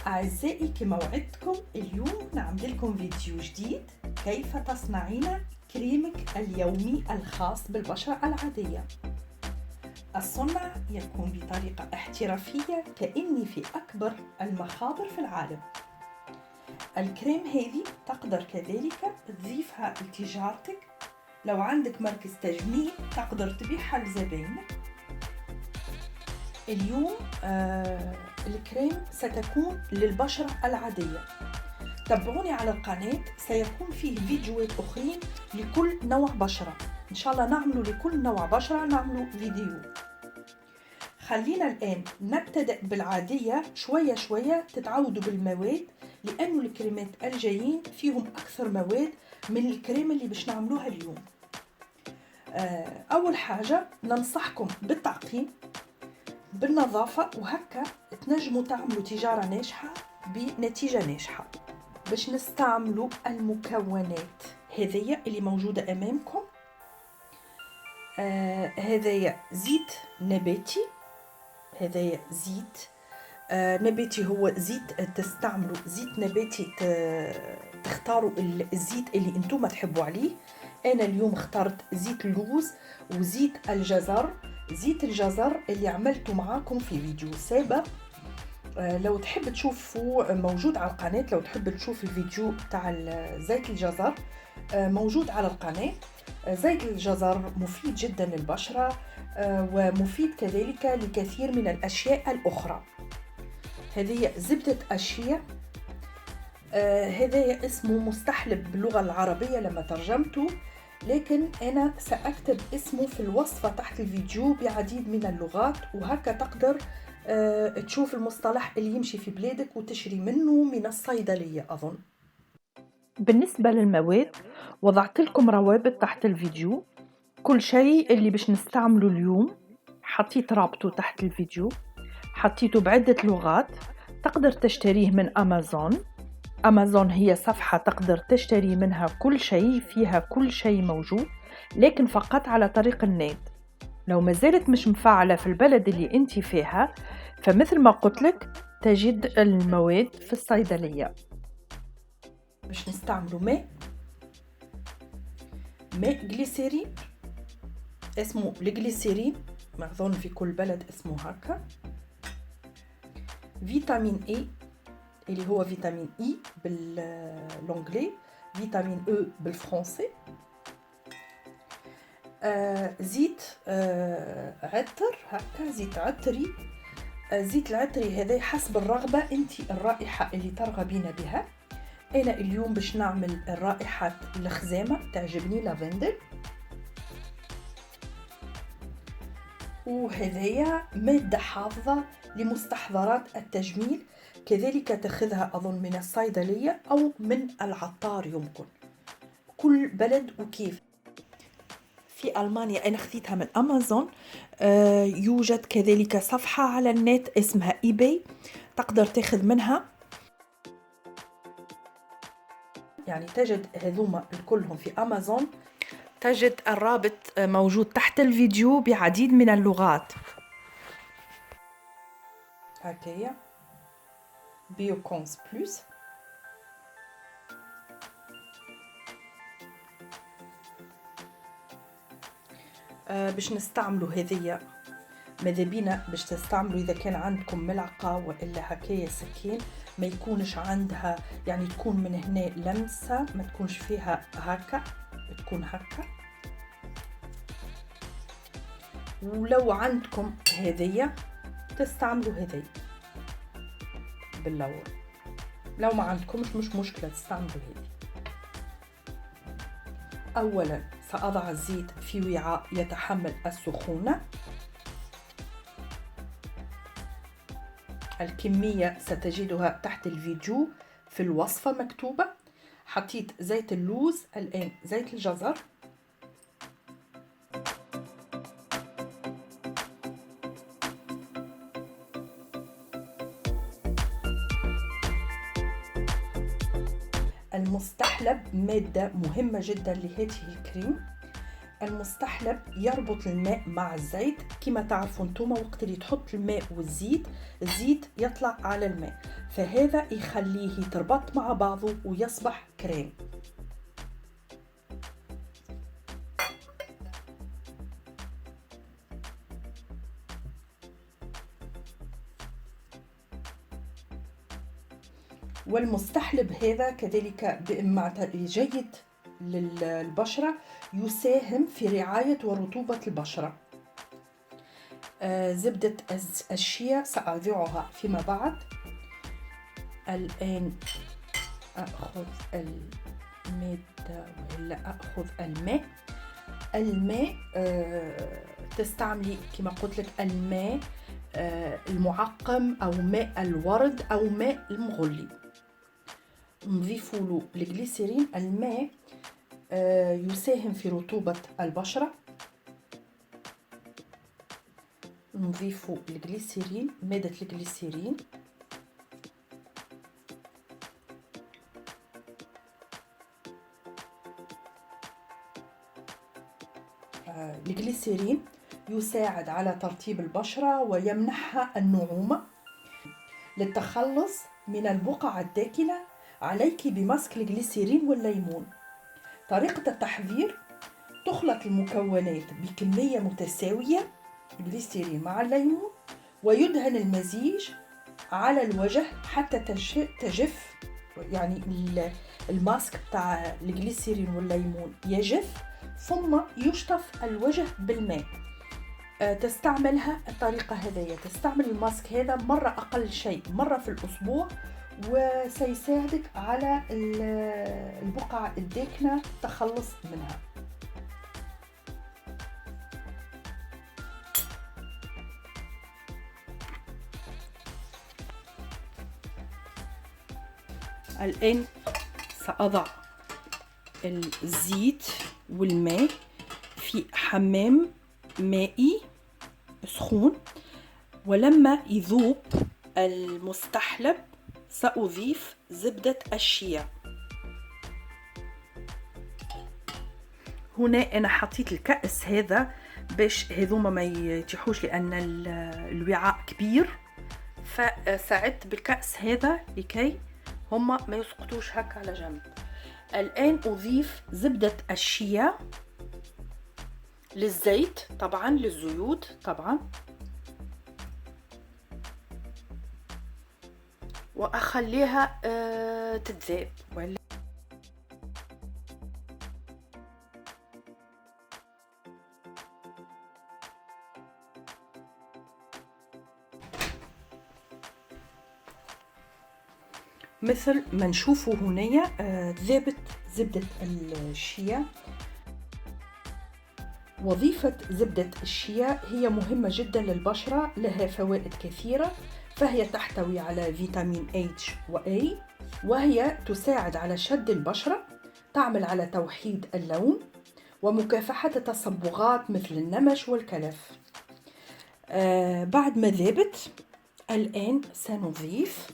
أعزائي كما وعدتكم اليوم نعمل لكم فيديو جديد كيف تصنعين كريمك اليومي الخاص بالبشرة العادية. الصنع يكون بطريقة احترافية كأني في أكبر المخابر في العالم. الكريم هذه تقدر كذلك تضيفها لتجارتك، لو عندك مركز تجميل تقدر تبيعها لزبائنك. اليوم الكريم ستكون للبشرة العادية. تابعوني على القناة، سيكون فيه فيديوهات أخرين لكل نوع بشرة، إن شاء الله نعملوا لكل نوع بشرة نعملوا فيديو. خلينا الآن نبتدأ بالعادية شوية شوية، تتعودوا بالمواد لأن الكريمات الجايين فيهم أكثر مواد من الكريم اللي باش نعملوها اليوم. أول حاجة ننصحكم بالتعقيم بالنظافة، وهكا تنجموا تعملوا تجارة ناجحة بنتيجة ناجحة. باش نستعملوا المكونات هذية اللي موجودة أمامكم. هذايا زيت نباتي، هذايا زيت نباتي، هو زيت تستعملوا زيت نباتي، تختاروا الزيت اللي انتم تحبوا عليه. أنا اليوم اخترت زيت اللوز وزيت الجزر. زيت الجزر اللي عملته معاكم في فيديو سابق، لو تحب تشوفوا موجود على القناة. لو تحب تشوف الفيديو تاع زيت الجزر موجود على القناة. زيت الجزر مفيد جدا للبشرة، ومفيد كذلك لكثير من الأشياء الأخرى. هذه زبدة أشياء، هذا اسمه مستحلب باللغة العربية لما ترجمته، لكن أنا سأكتب اسمه في الوصفة تحت الفيديو بعديد من اللغات، وهكا تقدر تشوف المصطلح اللي يمشي في بلادك وتشري منه من الصيدلية أظن. بالنسبة للمواد وضعت لكم روابط تحت الفيديو، كل شيء اللي باش نستعمله اليوم حطيت رابطه تحت الفيديو، حطيته بعدة لغات. تقدر تشتريه من أمازون هي صفحة تقدر تشتري منها كل شيء، فيها كل شيء موجود، لكن فقط على طريق النت. لو ما زالت مش مفعلة في البلد اللي انت فيها، فمثل ما قلت لك تجد المواد في الصيدلية. باش نستعملوا ماء جليسيرين، اسمه الجليسيرين، ما أظن في كل بلد اسمه هكا. فيتامين اي اللي هو فيتامين اي باللونجلي، فيتامين او بالفرنسي. زيت عطر، هكا زيت عطري. زيت العطري هذا حسب الرغبة انت، الرائحة اللي ترغبين بها. انا اليوم باش نعمل الرائحة الخزامة، تعجبني لافندل. وهذايا مادة حافظة لمستحضرات التجميل، كذلك تأخذها أظن من الصيدلية أو من العطار، يمكن كل بلد وكيف. في ألمانيا أنا خذيتها من أمازون. يوجد كذلك صفحة على النت اسمها إيباي، تقدر تأخذ منها. يعني تجد هذوما كلهم في أمازون، تجد الرابط موجود تحت الفيديو بعديد من اللغات. هكايا بيوكونس بلس. باش نستعملوا هذيا، ماذا بينا باش تستعملوا إذا كان عندكم ملعقة وإلا هكايا سكين، ما يكونش عندها يعني تكون من هنا لمسة، ما تكونش فيها هكا، تكون هكا. ولو عندكم هذيا تستعملوا هذي باللور، لو ما عندكمش مش مشكلة تستعملوا هذي. أولا سأضع الزيت في وعاء يتحمل السخونة. الكمية ستجدها تحت الفيديو في الوصفة مكتوبة. حطيت زيت اللوز، الآن زيت الجزر، المستحلب مادة مهمة جدا لهذه الكريم. المستحلب يربط الماء مع الزيت، كما تعرفوا انتم وقت اللي تحط الماء والزيت، الزيت يطلع على الماء، فهذا يخليه يتربط مع بعضه ويصبح كريم. والمستحلب هذا كذلك جيد للبشرة، يساهم في رعاية ورطوبة البشرة. زبدة الشيا سأضعها فيما بعد. الآن أخذ المادة ولا أخذ الماء. الماء تستعملي كما قلت لك الماء المعقم أو ماء الورد أو ماء المغلي. نضيف له الجليسيرين. الماء يساهم في رطوبة البشرة. نضيف الجليسيرين، مادة الجليسيرين. الجليسيرين يساعد على ترطيب البشرة ويمنحها النعومة. للتخلص من البقع الداكنة عليك بماسك الجليسيرين والليمون. طريقة التحضير: تخلط المكونات بكمية متساوية، الجليسيرين مع الليمون، ويدهن المزيج على الوجه حتى تجف، يعني الماسك بتاع الجليسيرين والليمون يجف، ثم يشطف الوجه بالماء. تستعملها الطريقة هذه، تستعمل الماسك هذا مرة أقل شيء مرة في الأسبوع، وسيساعدك على البقع الداكنة التخلص منها. الآن سأضع الزيت والماء في حمام مائي سخون، ولما يذوب المستحلب سأضيف زبدة الشيا. هنا أنا حطيت الكأس هذا باش هذوما ما يتيحوش، لأن الوعاء كبير، فساعدت بالكأس هذا لكي هما ما يسقطوش هكا على جنب. الآن أضيف زبدة الشيا للزيت طبعا، للزيوت طبعا، وأخليها تتذاب. مثل ما نشوفوا هنا ذابت زبدة الشيا. وظيفة زبدة الشيا هي مهمة جدا للبشرة، لها فوائد كثيرة، فهي تحتوي على فيتامين H و A، وهي تساعد على شد البشرة، تعمل على توحيد اللون ومكافحة التصبغات مثل النمش والكلف. بعد ما ذابت الآن سنضيف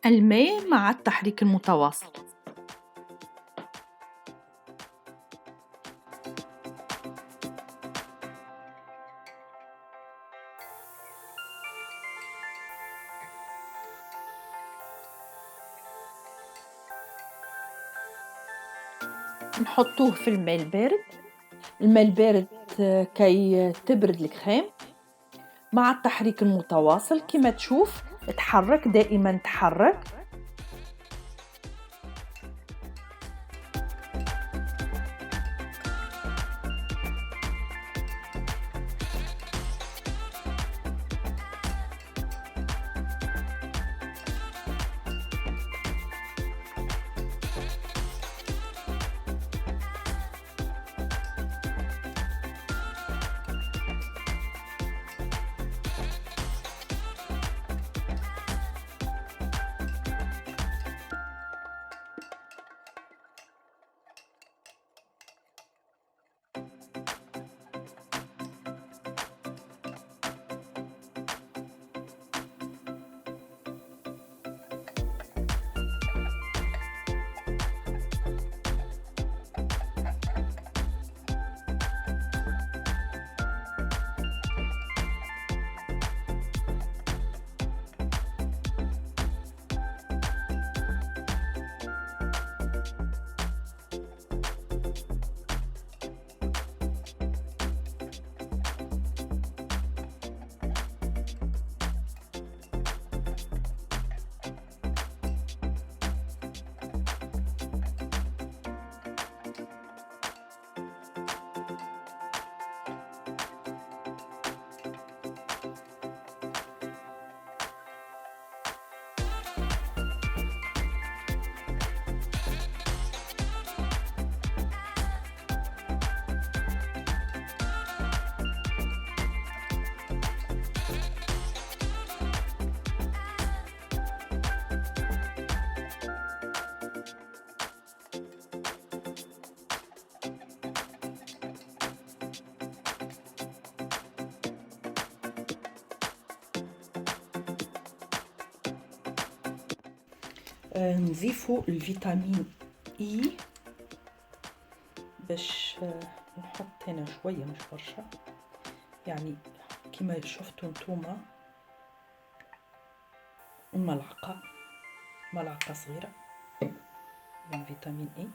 الماء مع التحريك المتواصل. نحطوه في الماء البارد. الماء البارد كي تبرد الكريم مع التحريك المتواصل. كما تشوف تحرك دائما، تحرك. نضيفوا الفيتامين اي باش نحط هنا شويه مش برشا، يعني كما شفتوا نتوما ملعقه صغيره من فيتامين اي.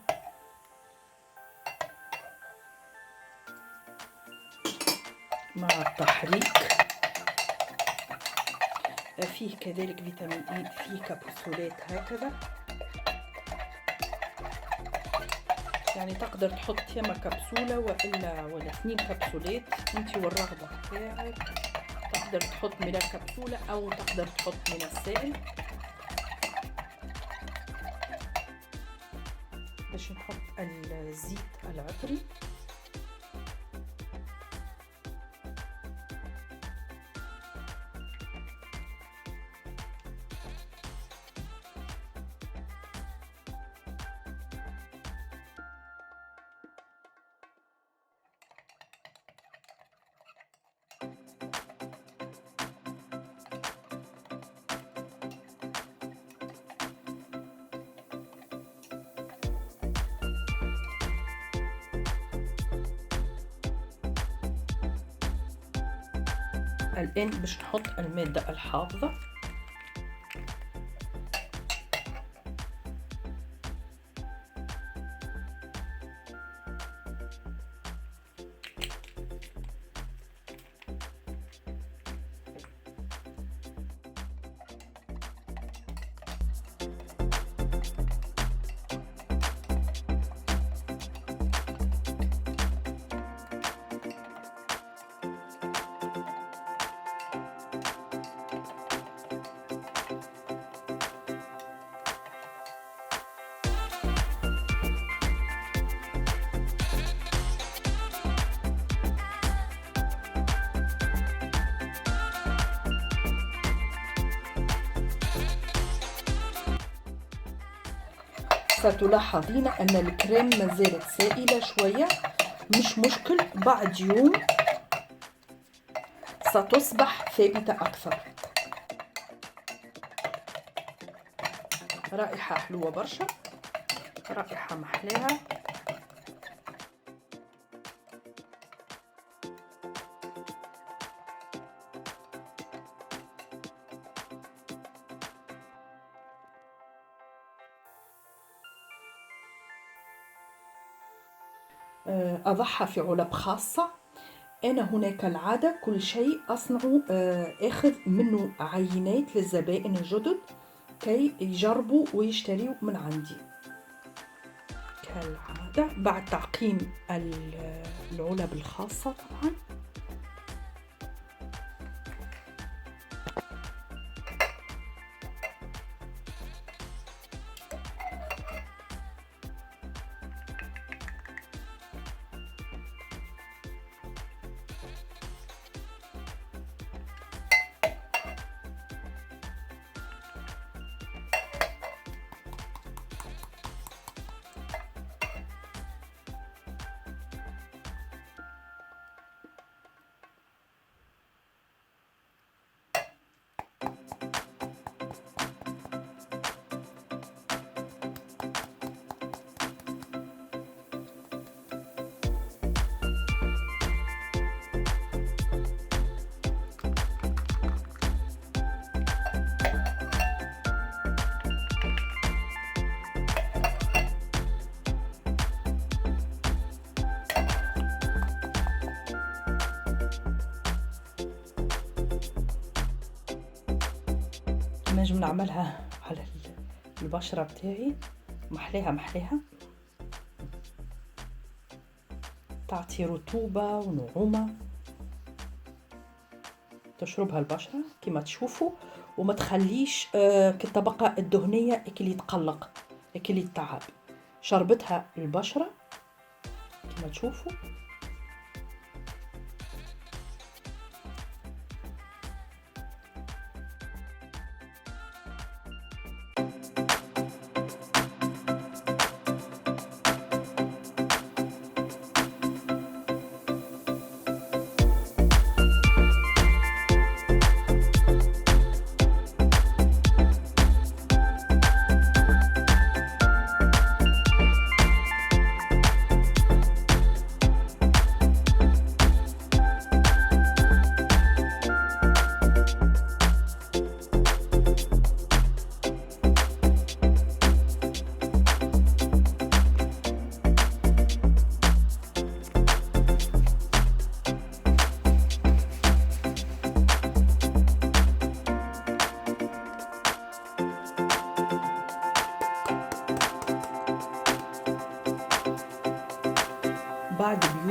مع التحريك فيه كذلك فيتامين اي فيه كبسولات هكذا، يعني تقدر تحط يما كبسولة ولا 2 كبسولات انت والرغبة تاعك. تقدر تحط من الكبسولة او تقدر تحط من السائل. باش نحط الزيت العطري. الآن باش نحط المادة الحافظة. ستلاحظين أن الكريم ما زالت سائلة شوية، مش مشكل، بعد يوم ستصبح ثابتة أكثر. رائحة حلوة برشا، رائحة محلاها. أضعها في علب خاصة. أنا هناك العادة كل شيء أصنعه أخذ منه عينات للزبائن الجدد كي يجربوا ويشتروا من عندي كالعادة، بعد تعقيم العلب الخاصة طبعا. نجم نعملها على البشرة بتاعي، محلاها تعطي رطوبة ونعومة، تشربها البشرة كما تشوفوا، وما تخليش كالطبقة الدهنية اللي تقلق اللي تعب. شربتها البشرة كما تشوفوا.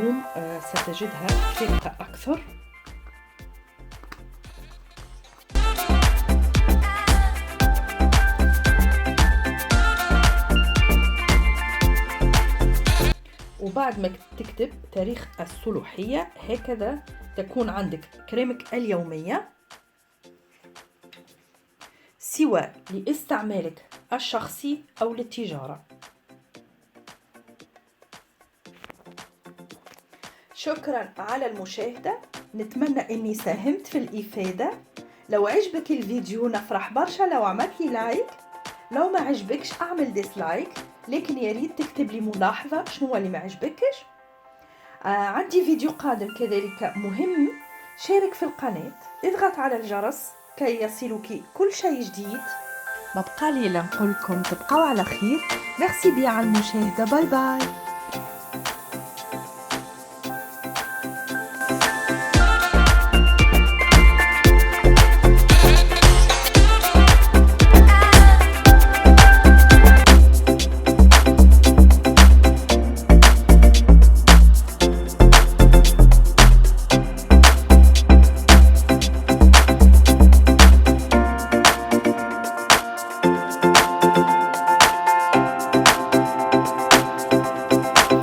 اليوم ستجدها فائقة أكثر. وبعد ما تكتب تاريخ الصلاحية هكذا تكون عندك كريمك اليومية، سواء لاستعمالك الشخصي أو للتجارة. شكرا على المشاهدة، نتمنى أني ساهمت في الإفادة. لو عجبك الفيديو نفرح برشا لو عملتي لايك، لو ما عجبكش أعمل ديسلايك، لكن ياريت تكتب لي ملاحظة شنو اللي ما عجبكش. عندي فيديو قادم كذلك مهم، شارك في القناة، اضغط على الجرس كي يصلك كل شيء جديد. ما بقى لي إلا نقول لكم تبقوا على خير. ميرسي بيا على المشاهدة، باي باي.